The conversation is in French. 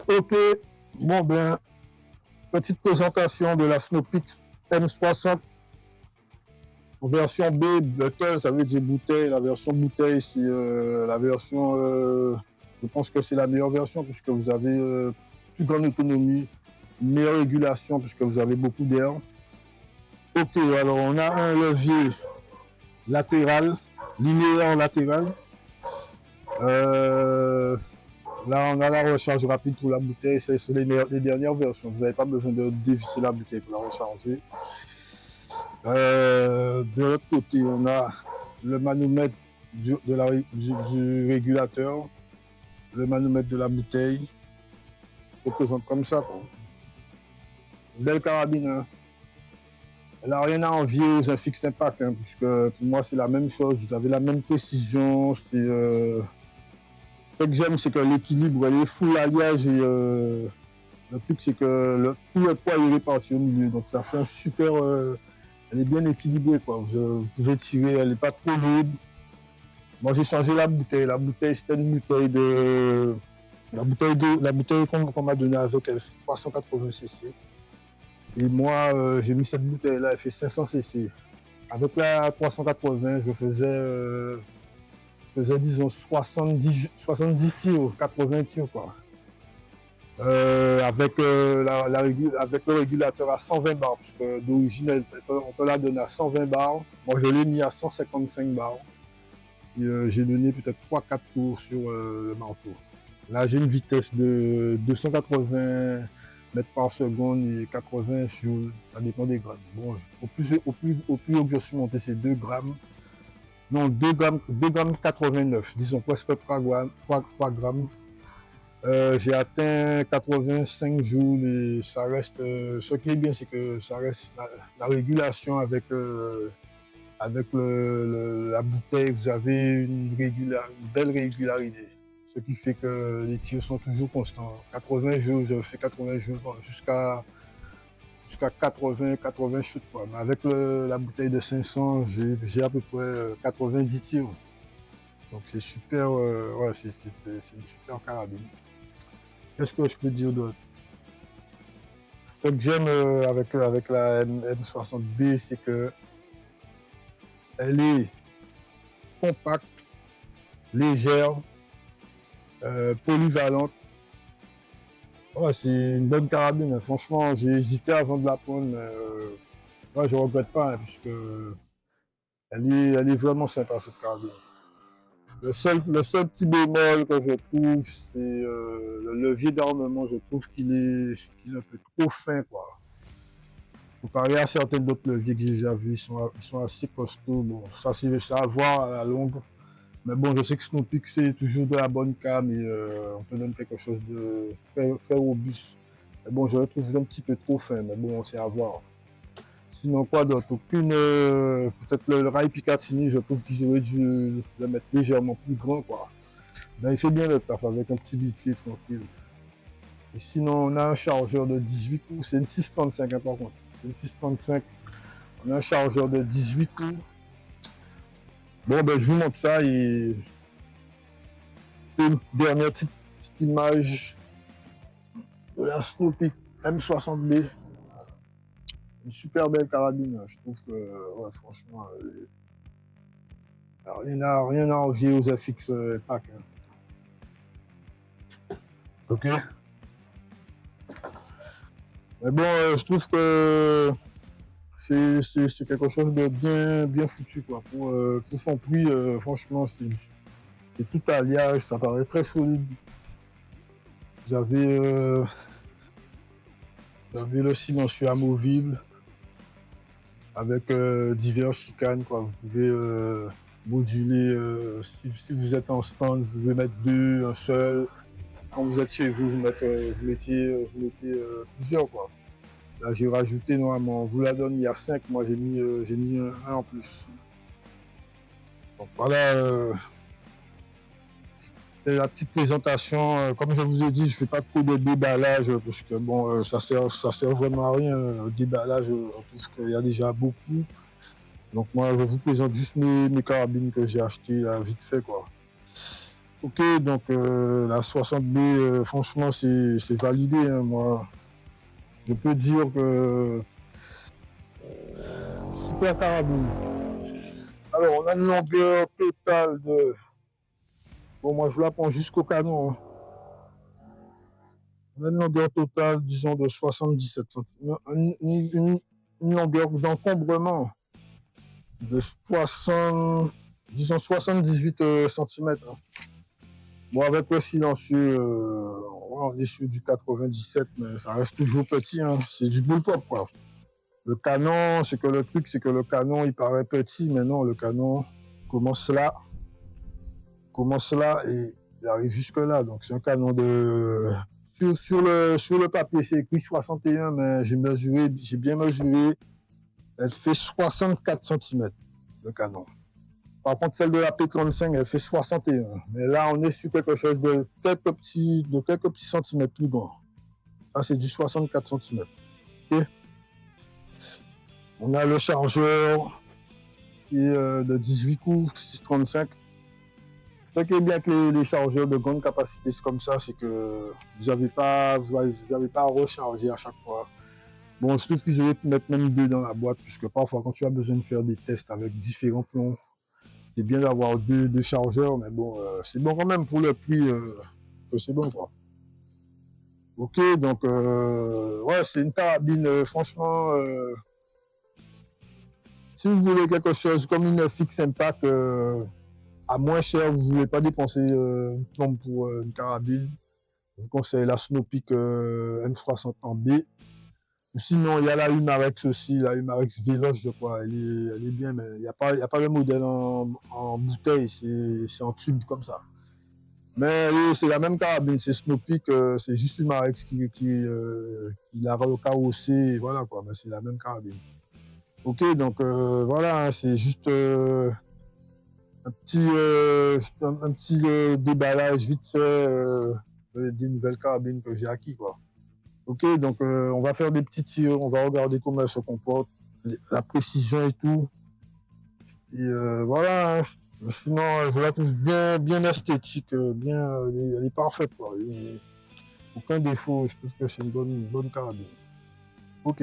Ok, bon ben, petite présentation de la Snowpeak M60 en version B, bottle, ça veut dire bouteille. La version bouteille, c'est la version, je pense que c'est la meilleure version puisque vous avez plus grande autonomie, meilleure régulation puisque vous avez beaucoup d'air. Ok, alors on a un levier latéral, linéaire latéral. Euh, Là, on a la recharge rapide pour la bouteille. C'est les dernières versions. Vous n'avez pas besoin de dévisser la bouteille pour la recharger. De l'autre côté, on a le manomètre du régulateur, le manomètre de la bouteille. Se présente comme ça, quoi. Belle carabine, hein. Elle n'a rien à envier aux Infix Impact, hein, puisque pour moi, c'est la même chose. Vous avez la même précision. Ce que j'aime, c'est que l'équilibre, elle est full alliage et le truc, c'est que tout le poids est réparti au milieu. Donc, ça fait un super. Elle est bien équilibrée, quoi. Vous pouvez tirer, elle n'est pas trop lourde. Moi, j'ai changé la bouteille. La bouteille, c'était une bouteille de. La bouteille qu'on m'a donnée avec, elle fait 380 cc. Et moi, j'ai mis cette bouteille-là, elle fait 500 cc. Avec la 380, je faisais disons, 70 tirs, 80 tirs, quoi. Avec le régulateur à 120 bars, parce que d'origine, on peut la donner à 120 bars. Moi, je l'ai mis à 155 bars. Et j'ai donné peut-être 3-4 tours sur le marteau. Là, j'ai une vitesse de 280 mètres par seconde et 80 sur, ça dépend des grammes. Bon, au plus haut que je suis monté, c'est 2 grammes. Non, 2 grammes 89, disons presque 3 grammes. J'ai atteint 85 jours et ça reste. Ce qui est bien, c'est que ça reste la régulation avec la bouteille. Vous avez une belle régularité. Ce qui fait que les tirs sont toujours constants. 80 jours, je fais 80 jours jusqu'à 80 shoots, quoi. Mais avec la bouteille de 500, j'ai à peu près 90 tirs. Donc c'est super, ouais, c'est une super carabine. Qu'est-ce que je peux dire d'autre? Ce que j'aime avec la M60B, c'est que elle est compacte, légère, polyvalente. Ouais, c'est une bonne carabine, hein. Franchement, j'ai hésité avant de la prendre, mais ouais, je regrette pas, hein, puisque elle est vraiment sympa, cette carabine. Le seul petit bémol que je trouve, c'est le levier d'armement. Je trouve qu'il est un peu trop fin, quoi. Comparé à certains d'autres leviers que j'ai déjà vus, ils sont assez costauds. Bon, ça, c'est à voir à la longue. Mais bon, je sais que Snowpeak, c'est toujours de la bonne cam et on te donne quelque chose de très, très robuste. Mais bon, je le trouve un petit peu trop fin, mais bon, c'est à voir. Sinon, quoi d'autre? Peut-être le Rai Picatinny, je trouve qu'ils auraient dû le mettre légèrement plus grand, quoi. Ben, il fait bien le taf avec un petit bipied tranquille. Et sinon, on a un chargeur de 18 coups. C'est une 635, hein, par contre. C'est une 635. On a un chargeur de 18 coups. Bon, ben, je vous montre ça et une dernière petite image de la Snowpeak M60B. Une super belle carabine. Je trouve que, ouais, franchement, rien à envier aux FX Pack. Hein. Ok. Mais bon, je trouve que c'est quelque chose de bien foutu, quoi. Pour son prix, franchement, c'est tout alliage, ça paraît très solide. J'avais le silencieux amovible avec divers chicanes, quoi. Vous pouvez moduler, si vous êtes en stand, vous pouvez mettre 2, un seul. Quand vous êtes chez vous, vous mettez plusieurs, quoi. Là, j'ai rajouté normalement, on vous la donne, il y a 5, moi j'ai mis un en plus. Donc voilà, la petite présentation. Comme je vous ai dit, je ne fais pas trop de déballage parce que bon, ça sert vraiment à rien. Le déballage, je trouve qu'il y a déjà beaucoup. Donc moi, je vous présente juste mes carabines que j'ai achetées vite fait, quoi. Ok, donc la 60B, franchement, c'est validé, hein, moi. Je peux dire que super carabine. Alors, on a une longueur totale de... Bon, moi, je la prends jusqu'au canon, hein. On a une longueur totale, disons, de 77 cm. Une longueur d'encombrement de 60, disons 78 cm. Bon, avec le silencieux, on est sur du 97, mais ça reste toujours petit, hein. C'est du bullpup, quoi. Le canon, c'est que le truc, c'est que le canon, il paraît petit, mais non, le canon commence là et il arrive jusque là. Donc, c'est un canon de... Sur le papier, c'est écrit 61, mais j'ai bien mesuré. Elle fait 64 cm, le canon. Par contre, celle de la P35, elle fait 61. Mais là, on est sur quelque chose de quelques petits centimètres plus grand. Ça, c'est du 64 cm. Okay. On a le chargeur qui est de 18 coups, 635. Ce qui est bien avec les chargeurs de grande capacité comme ça, c'est que vous n'avez pas à recharger à chaque fois. Bon, je trouve qu'ils auraient pu mettre même deux dans la boîte, puisque parfois, quand tu as besoin de faire des tests avec différents plombs, c'est bien d'avoir deux chargeurs, mais bon, c'est bon quand même pour le prix, c'est bon, quoi. Ok, donc, ouais, c'est une carabine, franchement, si vous voulez quelque chose comme une Fix Impact, à moins cher, vous ne voulez pas dépenser une plombe pour une carabine, je vous conseille la Snowpeak M60 en B. Sinon, il y a la Humarex aussi, la Humarex Veloce, je crois. Elle est bien, mais il n'y a pas le modèle en bouteille, c'est en tube comme ça. Mais c'est la même carabine, c'est Snowpeak, c'est juste Humarex qui l'a recarrossé, voilà quoi, mais c'est la même carabine. Ok, donc voilà, c'est juste un petit déballage vite fait des nouvelles carabines que j'ai acquis, quoi. Ok, donc on va faire des petits tirs, on va regarder comment elle se comporte, la précision et tout. Et voilà, hein. Sinon, je la trouve bien esthétique, elle est parfaite, quoi. Aucun défaut, je trouve que c'est une bonne carabine. Ok.